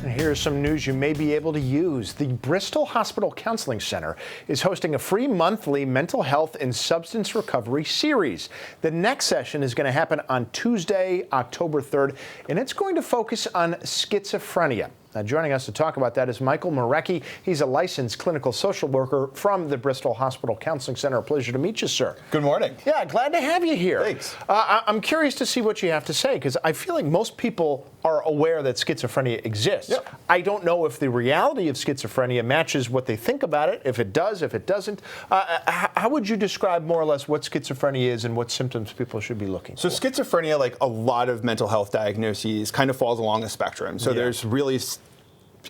Here's some news you may be able to use. The Bristol Hospital Counseling Center is hosting a free monthly mental health and substance recovery series. The next session is going to happen on Tuesday, October 3rd, and it's going to focus on schizophrenia. Now, joining us to talk about that is Michael Miarecki. He's a licensed clinical social worker from the Bristol Hospital Counseling Center. A pleasure to meet you, sir. Good morning. Yeah, glad to have you here. Thanks. I'm curious to see what you have to say, because I feel like most people are aware that schizophrenia exists. Yep. I don't know if the reality of schizophrenia matches what they think about it, if it does, if it doesn't. How would you describe more or less what schizophrenia is and what symptoms people should be looking for? So schizophrenia, like a lot of mental health diagnoses, kind of falls along a spectrum. So there's really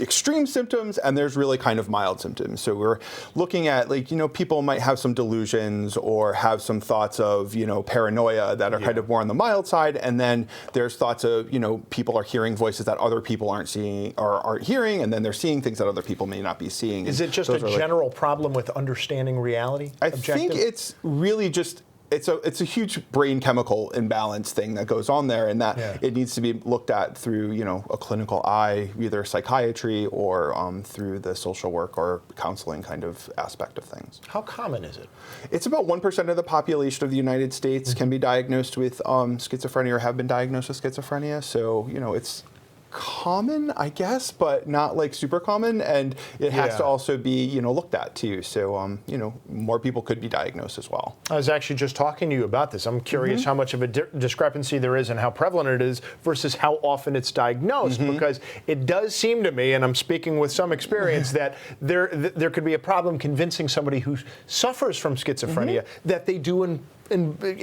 extreme symptoms and there's really kind of mild symptoms. So we're looking at, like, people might have some delusions or have some thoughts of, paranoia that are kind of more on the mild side. And then there's thoughts of, people are hearing voices that other people aren't seeing or aren't hearing. And then they're seeing things that other people may not be seeing. Is it just a general problem with understanding reality? I think it's really just it's a huge brain chemical imbalance thing that goes on there, and that it needs to be looked at through a clinical eye, either psychiatry or through the social work or counseling kind of aspect of things. How common is it? It's about 1% of the population of the United States can be diagnosed with schizophrenia or have been diagnosed with schizophrenia. So it's common, I guess, but not like super common, and it has to also be looked at too. So more people could be diagnosed as well. I was actually just talking to you about this. I'm curious how much of a discrepancy there is and how prevalent it is versus how often it's diagnosed, because it does seem to me, and I'm speaking with some experience, that there could be a problem convincing somebody who suffers from schizophrenia that they do and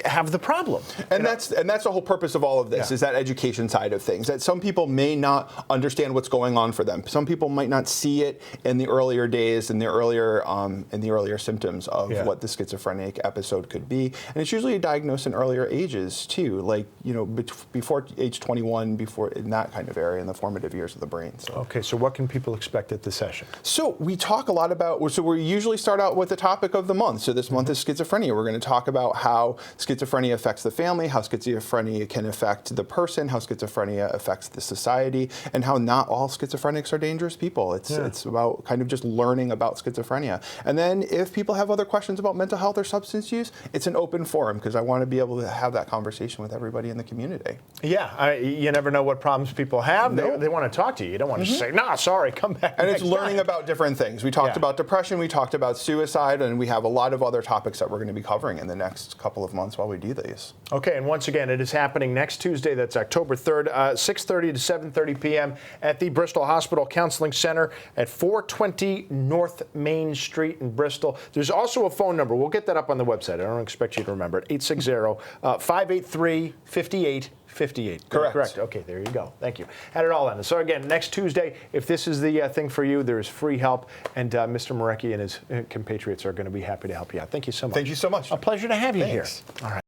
have the problem. And that's the whole purpose of all of this, is that education side of things. That some people may not understand what's going on for them. Some people might not see it in the earlier days, in the earlier symptoms of what the schizophrenic episode could be. And it's usually diagnosed in earlier ages too, like before age 21, before in that kind of area, in the formative years of the brain. So. Okay, so what can people expect at the session? So we talk a lot about. So we usually start out with the topic of the month. So this month is schizophrenia. We're going to talk about how schizophrenia affects the family, how schizophrenia can affect the person, how schizophrenia affects the society, and how not all schizophrenics are dangerous people. It's about kind of just learning about schizophrenia. And then if people have other questions about mental health or substance use, it's an open forum, because I want to be able to have that conversation with everybody in the community. Yeah, you never know what problems people have. No. They want to talk to you. You don't want to say, nah, sorry, come back. And it's learning about different things. We talked about depression, we talked about suicide, and we have a lot of other topics that we're going to be covering in the next couple of months while we do these. Okay, and once again, it is happening next Tuesday. That's October 3rd, 6:30 to 7:30 p.m. at the Bristol Hospital Counseling Center at 420 North Main Street in Bristol. There's also a phone number. We'll get that up on the website. I don't expect you to remember it. 860-583-5858. Correct. Okay, there you go. Thank you. Had it all on. So again, next Tuesday, if this is the thing for you, there is free help, and Mr. Moretti and his compatriots are going to be happy to help you out. Thank you so much. Thank you so much. A pleasure to have you here. Thanks. All right.